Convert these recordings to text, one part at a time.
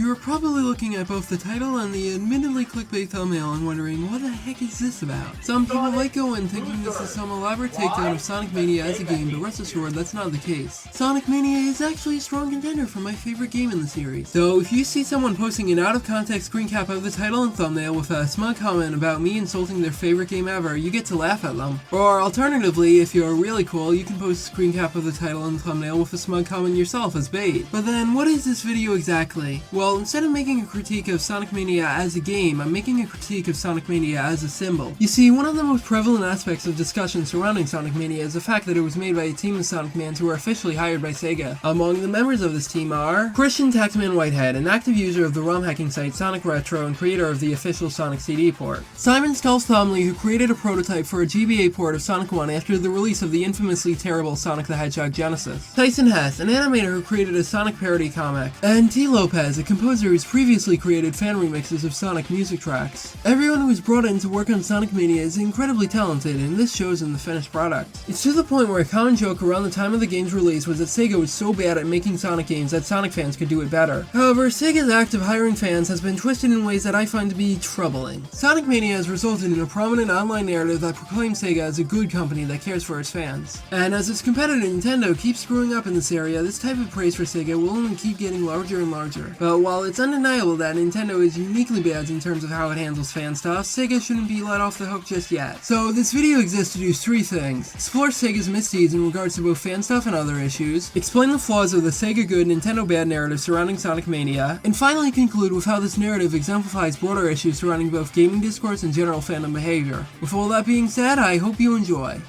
you're probably looking at both the title and the admittedly clickbait thumbnail and wondering, what the heck is this about? Some people might go in thinking this is some elaborate takedown of Sonic Mania as a game, but rest assured that's not the case. Sonic Mania is actually a strong contender for my favorite game in the series. So if you see someone posting an out-of-context screen cap of the title and thumbnail with a smug comment about me insulting their favorite game ever, you get to laugh at them. Or alternatively, if you're really cool, you can post a screen cap of the title and thumbnail with a smug comment yourself as bait. But then, what is this video exactly? Well, instead of making a critique of Sonic Mania as a game, I'm making a critique of Sonic Mania as a symbol. You see, one of the most prevalent aspects of discussion surrounding Sonic Mania is the fact that it was made by a team of Sonic Mans who were officially hired by Sega. Among the members of this team are Christian Taxman Whitehead, an active user of the ROM hacking site Sonic Retro and creator of the official Sonic CD port. Simon Skulls-Thomley, who created a prototype for a GBA port of Sonic 1 after the release of the infamously terrible Sonic the Hedgehog Genesis. Tyson Hess, an animator who created a Sonic parody comic. And T. Lopez, a composer who's previously created fan remixes of Sonic music tracks. Everyone who was brought in to work on Sonic Mania is incredibly talented, and this shows in the finished product. It's to the point where a common joke around the time of the game's release was that Sega was so bad at making Sonic games that Sonic fans could do it better. However, Sega's act of hiring fans has been twisted in ways that I find to be troubling. Sonic Mania has resulted in a prominent online narrative that proclaims Sega as a good company that cares for its fans. And as its competitor Nintendo keeps screwing up in this area, this type of praise for Sega will only keep getting larger and larger. But while it's undeniable that Nintendo is uniquely bad in terms of how it handles fan stuff, Sega shouldn't be let off the hook just yet. So this video exists to do three things: explore Sega's misdeeds in regards to both fan stuff and other issues, explain the flaws of the Sega good Nintendo bad narrative surrounding Sonic Mania, and finally conclude with how this narrative exemplifies broader issues surrounding both gaming discourse and general fandom behavior. With all that being said, I hope you enjoy.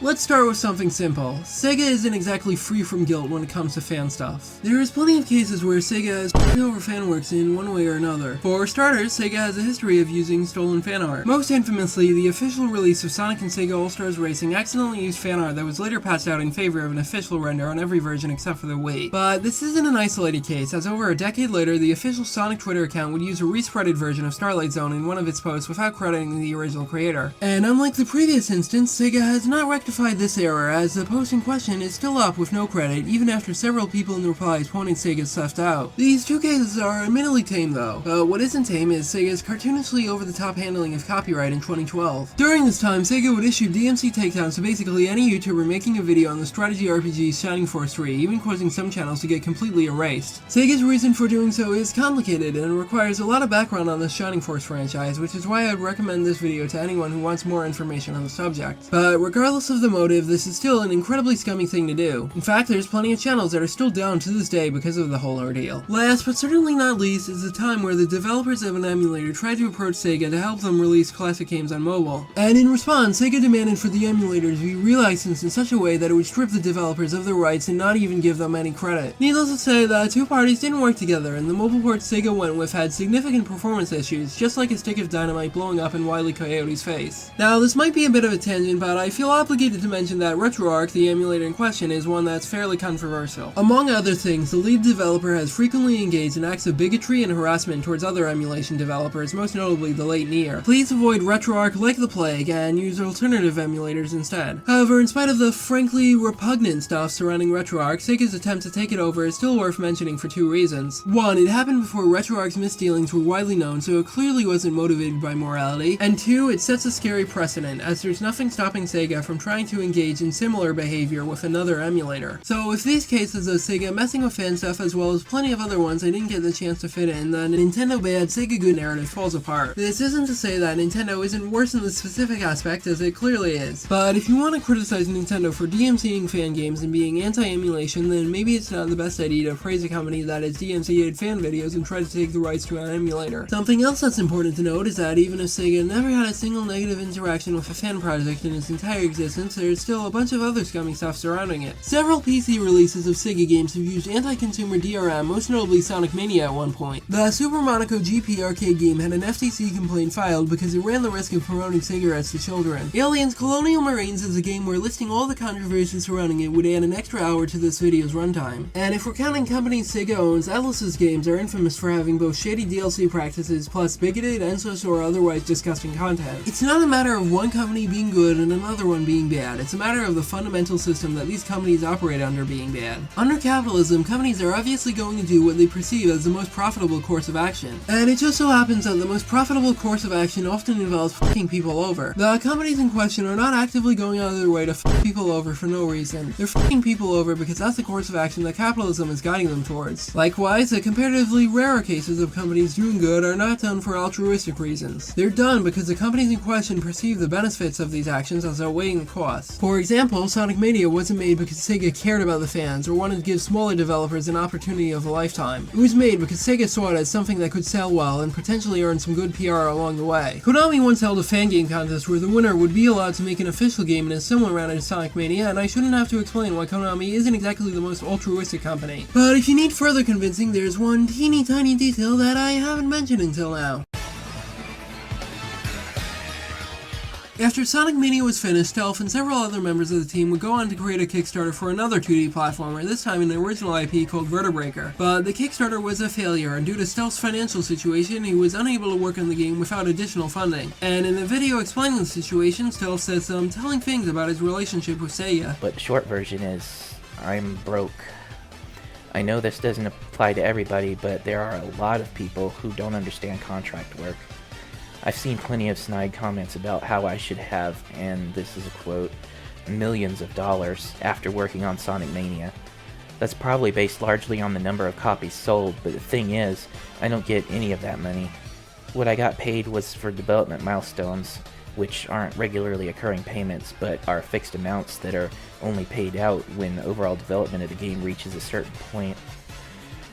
Let's start with something simple. Sega isn't exactly free from guilt when it comes to fan stuff. There is plenty of cases where Sega has put over fan works in one way or another. For starters, Sega has a history of using stolen fan art. Most infamously, the official release of Sonic and Sega All-Stars Racing accidentally used fan art that was later patched out in favor of an official render on every version except for the Wii. But this isn't an isolated case, as over a decade later, the official Sonic Twitter account would use a respreaded version of Starlight Zone in one of its posts without crediting the original creator. And unlike the previous instance, Sega has not rectified this error, as the post in question is still up with no credit, even after several people in the replies pointed Sega's stuff out. These two cases are admittedly tame though, but what isn't tame is Sega's cartoonishly over-the-top handling of copyright in 2012. During this time, Sega would issue DMC takedowns to basically any YouTuber making a video on the strategy RPG Shining Force 3, even causing some channels to get completely erased. Sega's reason for doing so is complicated and requires a lot of background on the Shining Force franchise, which is why I'd recommend this video to anyone who wants more information on the subject. But regardless of the motive, this is still an incredibly scummy thing to do. In fact, there's plenty of channels that are still down to this day because of the whole ordeal. Last but certainly not least is the time where the developers of an emulator tried to approach Sega to help them release classic games on mobile. And in response, Sega demanded for the emulator to be relicensed in such a way that it would strip the developers of their rights and not even give them any credit. Needless to say, the two parties didn't work together, and the mobile port Sega went with had significant performance issues, just like a stick of dynamite blowing up in Wile E. Coyote's face. Now, this might be a bit of a tangent, but I feel obligated to mention that RetroArch, the emulator in question, is one that's fairly controversial. Among other things, the lead developer has frequently engaged in acts of bigotry and harassment towards other emulation developers, most notably the late Nier. Please avoid RetroArch like the plague and use alternative emulators instead. However, in spite of the frankly repugnant stuff surrounding RetroArch, Sega's attempt to take it over is still worth mentioning for two reasons. One, it happened before RetroArch's misdealings were widely known, so it clearly wasn't motivated by morality. And two, it sets a scary precedent, as there's nothing stopping Sega from trying to engage in similar behavior with another emulator. So with these cases of Sega messing with fan stuff as well as plenty of other ones I didn't get the chance to fit in, the Nintendo bad, Sega good narrative falls apart. This isn't to say that Nintendo isn't worse in this specific aspect, as it clearly is. But if you want to criticize Nintendo for DMCing fan games and being anti-emulation, then maybe it's not the best idea to praise a company that has DMC'd fan videos and tried to take the rights to an emulator. Something else that's important to note is that even if Sega never had a single negative interaction with a fan project in its entire existence, there's still a bunch of other scummy stuff surrounding it. Several PC releases of Sega games have used anti-consumer DRM, most notably Sonic Mania at one point. The Super Monaco GP arcade game had an FTC complaint filed because it ran the risk of promoting cigarettes to children. Aliens Colonial Marines is a game where listing all the controversies surrounding it would add an extra hour to this video's runtime. And if we're counting companies Sega owns, Atlus's games are infamous for having both shady DLC practices plus bigoted, incest, or otherwise disgusting content. It's not a matter of one company being good and another one being bad, it's a matter of the fundamental system that these companies operate under being bad. Under capitalism, companies are obviously going to do what they perceive as the most profitable course of action. And it just so happens that the most profitable course of action often involves fucking people over. The companies in question are not actively going out of their way to fuck people over for no reason. They're fucking people over because that's the course of action that capitalism is guiding them towards. Likewise, the comparatively rarer cases of companies doing good are not done for altruistic reasons. They're done because the companies in question perceive the benefits of these actions as outweighing the costs. For example, Sonic Mania wasn't made because Sega cared about the fans or wanted to give smaller developers an opportunity of a lifetime. It was made because Sega saw it as something that could sell well and potentially earn some good PR along the way. Konami once held a fan game contest where the winner would be allowed to make an official game in a similar manner to Sonic Mania, and I shouldn't have to explain why Konami isn't exactly the most altruistic company. But if you need further convincing, there's one teeny tiny detail that I haven't mentioned until now. After Sonic Mania was finished, Stealth and several other members of the team would go on to create a Kickstarter for another 2D platformer, this time an original IP called Vertebreaker. But the Kickstarter was a failure, and due to Stealth's financial situation, he was unable to work on the game without additional funding. And in the video explaining the situation, Stealth says some telling things about his relationship with Sega. But the short version is, I'm broke. I know this doesn't apply to everybody, but there are a lot of people who don't understand contract work. I've seen plenty of snide comments about how I should have, and this is a quote, millions of dollars after working on Sonic Mania. That's probably based largely on the number of copies sold, but the thing is, I don't get any of that money. What I got paid was for development milestones, which aren't regularly occurring payments, but are fixed amounts that are only paid out when overall development of the game reaches a certain point.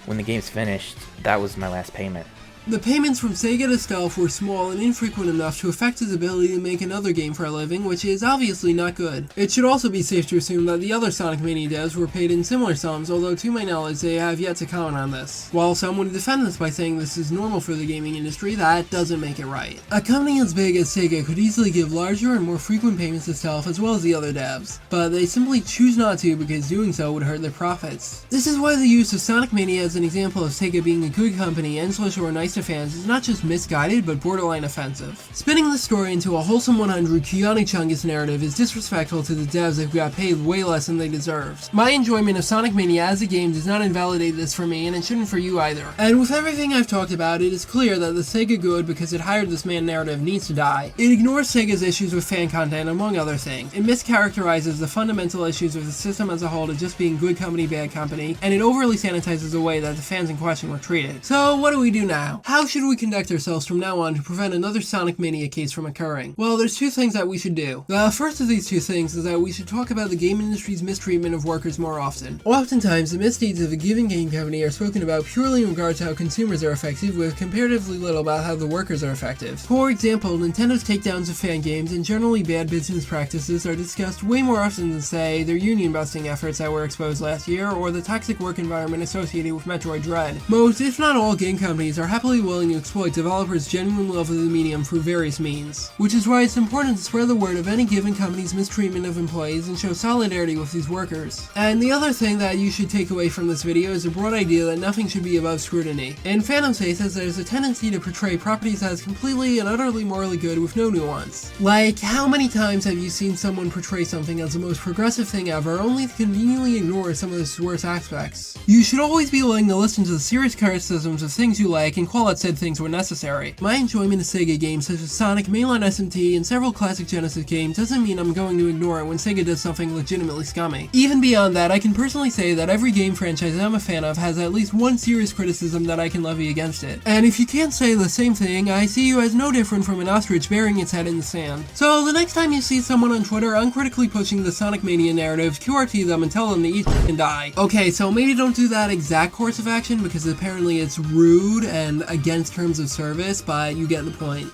When the game's finished, that was my last payment. The payments from Sega to Stealth were small and infrequent enough to affect his ability to make another game for a living, which is obviously not good. It should also be safe to assume that the other Sonic Mania devs were paid in similar sums, although to my knowledge they have yet to comment on this. While some would defend this by saying this is normal for the gaming industry, that doesn't make it right. A company as big as Sega could easily give larger and more frequent payments to Stealth as well as the other devs, but they simply choose not to because doing so would hurt their profits. This is why the use of Sonic Mania as an example of Sega being a good company and slash or nice to fans is not just misguided, but borderline offensive. Spinning the story into a wholesome 100 Kiani Chungus narrative is disrespectful to the devs who got paid way less than they deserved. My enjoyment of Sonic Mania as a game does not invalidate this for me, and it shouldn't for you either. And with everything I've talked about, it is clear that the Sega good because it hired this man narrative needs to die. It ignores Sega's issues with fan content, among other things. It mischaracterizes the fundamental issues of the system as a whole to just being good company, bad company, and it overly sanitizes the way that the fans in question were treated. So what do we do now? How should we conduct ourselves from now on to prevent another Sonic Mania case from occurring? Well, there's two things that we should do. The first of these two things is that we should talk about the game industry's mistreatment of workers more often. Oftentimes, the misdeeds of a given game company are spoken about purely in regard to how consumers are effective, with comparatively little about how the workers are effective. For example, Nintendo's takedowns of fan games and generally bad business practices are discussed way more often than, say, their union busting efforts that were exposed last year, or the toxic work environment associated with Metroid Dread. Most, if not all, game companies are happily willing to exploit developers' genuine love of the medium through various means. Which is why it's important to spread the word of any given company's mistreatment of employees and show solidarity with these workers. And the other thing that you should take away from this video is the broad idea that nothing should be above scrutiny. In fandom's cases, there's a tendency to portray properties as completely and utterly morally good with no nuance. Like, how many times have you seen someone portray something as the most progressive thing ever, only to conveniently ignore some of its worst aspects? You should always be willing to listen to the serious criticisms of things you like and call out said things when necessary. My enjoyment of Sega games such as Sonic, Mainline SMT, and several classic Genesis games doesn't mean I'm going to ignore it when Sega does something legitimately scummy. Even beyond that, I can personally say that every game franchise I'm a fan of has at least one serious criticism that I can levy against it. And if you can't say the same thing, I see you as no different from an ostrich burying its head in the sand. So the next time you see someone on Twitter uncritically pushing the Sonic Mania narrative, QRT them and tell them to eat and die. Okay, so maybe don't do that exact course of action because apparently it's rude and against terms of service, but you get the point.